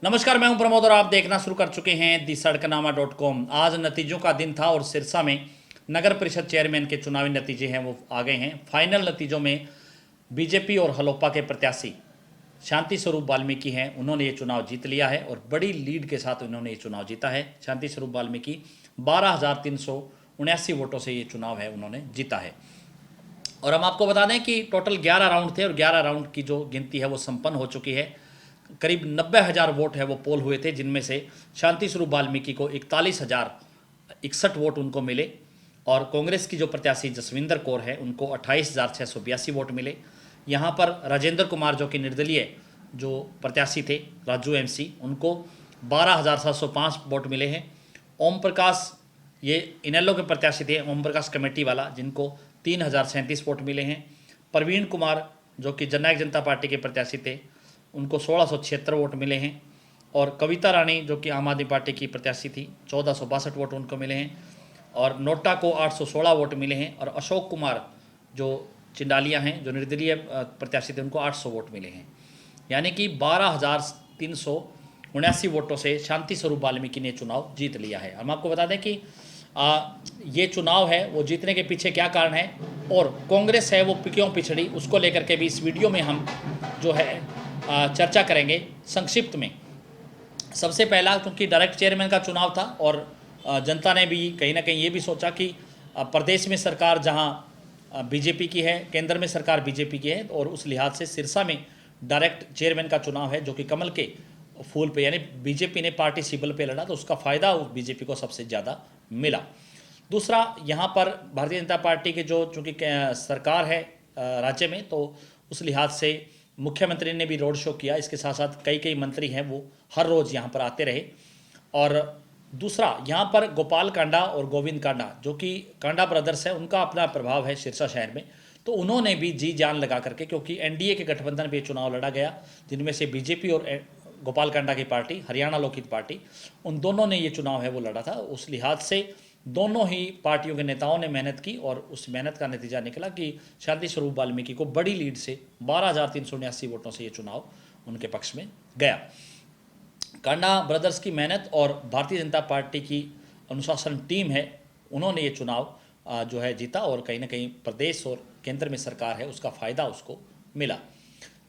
नमस्कार, मैं हूं प्रमोद और आप देखना शुरू कर चुके हैं दी सड़कनामा.com। आज नतीजों का दिन था और सिरसा में नगर परिषद चेयरमैन के चुनावी नतीजे हैं वो आ गए हैं। फाइनल नतीजों में बीजेपी और हलोपा के प्रत्याशी शांति स्वरूप वाल्मीकि हैं, उन्होंने ये चुनाव जीत लिया है और बड़ी लीड के साथ उन्होंने ये चुनाव जीता है। शांति स्वरूप वाल्मीकि 12,379 वोटों से ये चुनाव है उन्होंने जीता है। और हम आपको बता दें कि टोटल 11 राउंड थे और 11 राउंड की जो गिनती है वो संपन्न हो चुकी है। करीब 90,000 वोट है वो पोल हुए थे, जिनमें से शांति स्वरूप वाल्मीकि को 41,061 वोट उनको मिले और कांग्रेस की जो प्रत्याशी जसविंदर कौर है उनको 28,682 वोट मिले। यहाँ पर राजेंद्र कुमार जो कि निर्दलीय जो प्रत्याशी थे राजू एमसी, उनको 12,705 वोट मिले हैं। ओम प्रकाश ये इनेलो के प्रत्याशी थे, ओम प्रकाश कमेटी वाला, जिनको 3,037 वोट मिले हैं। प्रवीण कुमार जो कि जननायक जनता पार्टी के प्रत्याशी थे, उनको 1,676 वोट मिले हैं। और कविता रानी जो कि आम आदमी पार्टी की प्रत्याशी थी, 1,462 वोट उनको मिले हैं। और नोटा को 816 वोट मिले हैं। और अशोक कुमार जो चिंडालिया हैं, जो निर्दलीय प्रत्याशी थे, उनको 800 वोट मिले हैं। यानी कि 12,379 वोटों से शांति स्वरूप वाल्मीकि ने चुनाव जीत लिया है। हम आपको बता दें कि ये चुनाव है वो जीतने के पीछे क्या कारण है और कांग्रेस है वो क्यों पिछड़ी, उसको लेकर के भी इस वीडियो में हम जो है चर्चा करेंगे संक्षिप्त में। सबसे पहला, क्योंकि डायरेक्ट चेयरमैन का चुनाव था और जनता ने भी कहीं ना कहीं ये भी सोचा कि प्रदेश में सरकार जहां बीजेपी की है, केंद्र में सरकार बीजेपी की है, और उस लिहाज से सिरसा में डायरेक्ट चेयरमैन का चुनाव है जो कि कमल के फूल पे यानी बीजेपी ने पार्टी सिंबल पे लड़ा, तो उसका फ़ायदा उस बीजेपी को सबसे ज़्यादा मिला। दूसरा, यहाँ पर भारतीय जनता पार्टी के जो चूँकि सरकार है राज्य में, तो उस लिहाज से मुख्यमंत्री ने भी रोड शो किया। इसके साथ साथ कई कई मंत्री हैं वो हर रोज़ यहाँ पर आते रहे। और दूसरा, यहाँ पर गोपाल कांडा और गोविंद कांडा जो कि कांडा ब्रदर्स है, उनका अपना प्रभाव है सिरसा शहर में, तो उन्होंने भी जी जान लगा करके, क्योंकि एनडीए के गठबंधन पे चुनाव लड़ा गया जिनमें से बीजेपी और गोपाल कांडा की पार्टी, हरियाणा लोकहित पार्टी, उन दोनों ने ये चुनाव है वो लड़ा था। उस लिहाज से दोनों ही पार्टियों के नेताओं ने मेहनत की और उस मेहनत का नतीजा निकला कि शांति स्वरूप वाल्मीकि को बड़ी लीड से 12,379 वोटों से ये चुनाव उनके पक्ष में गया। कांडा ब्रदर्स की मेहनत और भारतीय जनता पार्टी की अनुशासन टीम है, उन्होंने ये चुनाव जो है जीता और कहीं ना कहीं प्रदेश और केंद्र में सरकार है उसका फ़ायदा उसको मिला।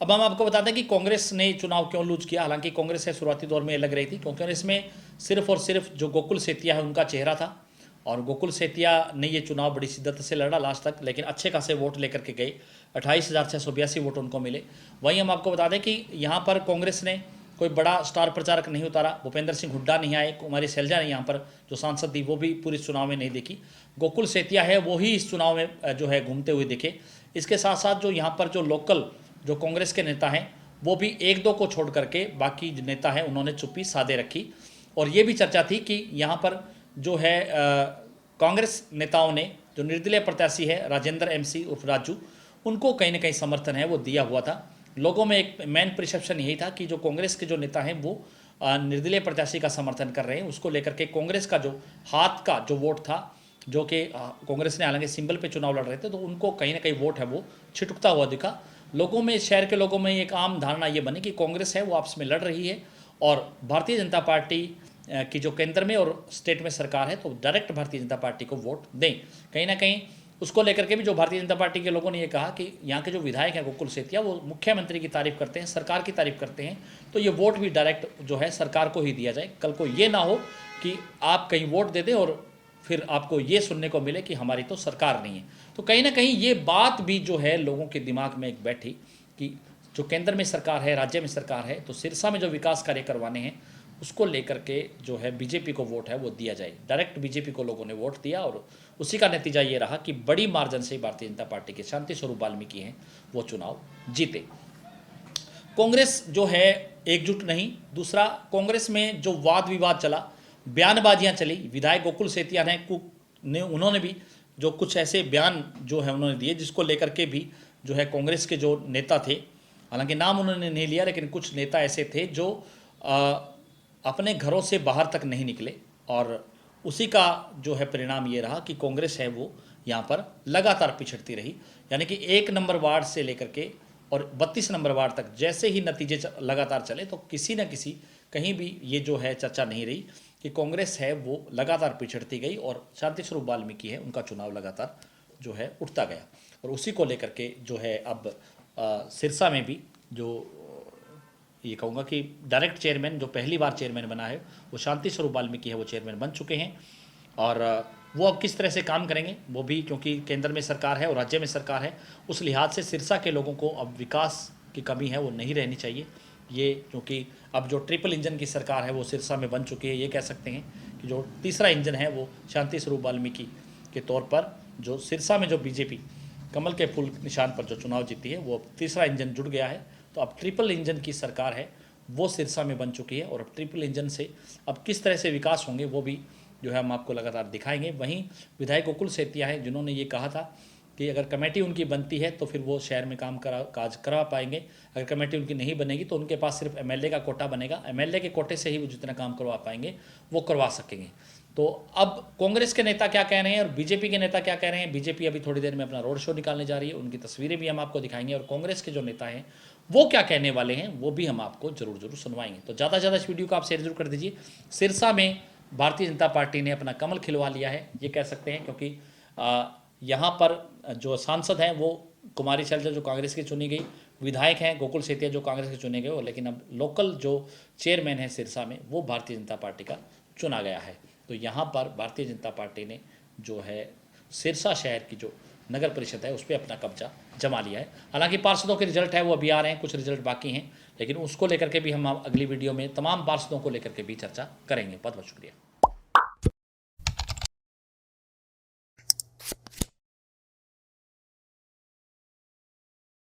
अब हम आपको बताते हैं कि कांग्रेस ने चुनाव क्यों लूज किया। हालांकि कांग्रेस है शुरुआती दौर में लग रही थी, क्योंकि इसमें सिर्फ और सिर्फ जो गोकुल सेतिया है उनका चेहरा था और गोकुल सेतिया ने ये चुनाव बड़ी शिद्दत से लड़ा लास्ट तक, लेकिन अच्छे खासे वोट लेकर के गए। 28,682 वोट उनको मिले। वहीं हम आपको बता दें कि यहाँ पर कांग्रेस ने कोई बड़ा स्टार प्रचारक नहीं उतारा। भूपेंद्र सिंह हुड्डा नहीं आए, कुमारी शैलजा ने यहाँ पर जो सांसद थी वो भी पूरे चुनाव में नहीं देखी। गोकुल सेतिया है वो ही इस चुनाव में जो है घूमते हुए दिखे। इसके साथ साथ जो यहाँ पर जो लोकल जो कांग्रेस के नेता हैं वो भी एक दो को छोड़ करके बाकी नेता हैं उन्होंने चुप्पी साधे रखी। और ये भी चर्चा थी कि यहाँ पर जो है कांग्रेस नेताओं ने जो निर्दलीय प्रत्याशी है राजेंद्र एमसी उर्फ राजू, उनको कहीं ना कहीं समर्थन है वो दिया हुआ था। लोगों में एक मेन परसेप्शन यही था कि जो कांग्रेस के जो नेता हैं वो निर्दलीय प्रत्याशी का समर्थन कर रहे हैं, उसको लेकर के कांग्रेस का जो हाथ का जो वोट था, जो कि कांग्रेस ने हालांकि सिंबल पे चुनाव लड़ रहे थे, तो उनको कहीं ना कहीं वोट है वो छिटकता हुआ दिखा। लोगों में, शहर के लोगों में एक आम धारणा ये बनी कि कांग्रेस है वो आपस में लड़ रही है और भारतीय जनता पार्टी की जो केंद्र में और स्टेट में सरकार है तो डायरेक्ट भारतीय जनता पार्टी को वोट दें। कहीं ना कहीं उसको लेकर के भी जो भारतीय जनता पार्टी के लोगों ने ये कहा कि यहाँ के जो विधायक हैं गोकुल सेतिया, वो मुख्यमंत्री की तारीफ करते हैं, सरकार की तारीफ करते हैं, तो ये वोट भी डायरेक्ट जो है सरकार को ही दिया जाए। कल को ये ना हो कि आप कहीं वोट दे दें और फिर आपको ये सुनने को मिले कि हमारी तो सरकार नहीं है। तो कहीं ना कहीं ये बात भी जो है लोगों के दिमाग में एक बैठी कि जो केंद्र में सरकार है, राज्य में सरकार है, तो सिरसा में जो विकास कार्य करवाने हैं उसको लेकर के जो है बीजेपी को वोट है वो दिया जाए। डायरेक्ट बीजेपी को लोगों ने वोट दिया और उसी का नतीजा ये रहा कि बड़ी मार्जिन से भारतीय जनता पार्टी के शांति स्वरूप वाल्मीकि हैं वो चुनाव जीते। कांग्रेस जो है एकजुट नहीं। दूसरा, कांग्रेस में जो वाद विवाद चला, बयानबाजियां चली, विधायक गोकुल सेतिया ने उन्होंने भी जो कुछ ऐसे बयान जो है उन्होंने दिए जिसको लेकर के भी जो है कांग्रेस के जो नेता थे, हालांकि नाम उन्होंने नहीं लिया, लेकिन कुछ नेता ऐसे थे जो अपने घरों से बाहर तक नहीं निकले और उसी का जो है परिणाम ये रहा कि कांग्रेस है वो यहाँ पर लगातार पिछड़ती रही। यानी कि 1 नंबर वार्ड से लेकर के और 32 नंबर वार्ड तक जैसे ही नतीजे लगातार चले तो किसी न किसी कहीं भी ये जो है चर्चा नहीं रही कि कांग्रेस है वो लगातार पिछड़ती गई और शांति स्वरूप वाल्मीकि है उनका चुनाव लगातार जो है उठता गया। और उसी को लेकर के जो है अब सिरसा में भी जो ये कहूँगा कि डायरेक्ट चेयरमैन जो पहली बार चेयरमैन बना है वो शांति स्वरूप वाल्मीकि है, वो चेयरमैन बन चुके हैं। और वो अब किस तरह से काम करेंगे वो भी, क्योंकि केंद्र में सरकार है और राज्य में सरकार है, उस लिहाज से सिरसा के लोगों को अब विकास की कमी है वो नहीं रहनी चाहिए। ये क्योंकि अब जो ट्रिपल इंजन की सरकार है वो सिरसा में बन चुकी है, ये कह सकते हैं कि जो तीसरा इंजन है वो शांति स्वरूप वाल्मीकि के तौर पर जो सिरसा में जो बीजेपी कमल के फूल निशान पर जो चुनाव जीती है वो अब तीसरा इंजन जुड़ गया है। तो अब ट्रिपल इंजन की सरकार है वो सिरसा में बन चुकी है और अब ट्रिपल इंजन से अब किस तरह से विकास होंगे वो भी जो है हम आपको लगातार दिखाएंगे। वहीं विधायक गोकुल सेतिया हैं जिन्होंने ये कहा था कि अगर कमेटी उनकी बनती है तो फिर वो शहर में काज करवा पाएंगे, अगर कमेटी उनकी नहीं बनेगी तो उनके पास सिर्फ एमएलए का कोटा बनेगा, एमएलए के कोटे से ही वो जितना काम करवा पाएंगे वो करवा सकेंगे। तो अब कांग्रेस के नेता क्या कह रहे हैं और बीजेपी के नेता क्या कह रहे हैं, बीजेपी अभी थोड़ी देर में अपना रोड शो निकालने जा रही है, उनकी तस्वीरें भी हम आपको दिखाएंगे और कांग्रेस के जो नेता हैं वो क्या कहने वाले हैं वो भी हम आपको जरूर सुनवाएंगे। तो ज़्यादा से ज़्यादा इस वीडियो को आप शेयर जरूर कर दीजिए। सिरसा में भारतीय जनता पार्टी ने अपना कमल खिलवा लिया है ये कह सकते हैं, क्योंकि यहाँ पर जो सांसद हैं वो कुमारी शैलजा जो कांग्रेस की चुनी गई, विधायक हैं गोकुल सेतिया जो कांग्रेस के चुने गए, लेकिन अब लोकल जो चेयरमैन है सिरसा में वो भारतीय जनता पार्टी का चुना गया है। तो यहाँ पर भारतीय जनता पार्टी ने जो है सिरसा शहर की जो नगर परिषद है उस पर अपना कब्जा जमा लिया है। हालांकि पार्षदों के रिजल्ट है वो अभी आ रहे हैं, कुछ रिजल्ट बाकी हैं, लेकिन उसको लेकर के भी हम अगली वीडियो में तमाम पार्षदों को लेकर के भी चर्चा करेंगे। बहुत बहुत शुक्रिया।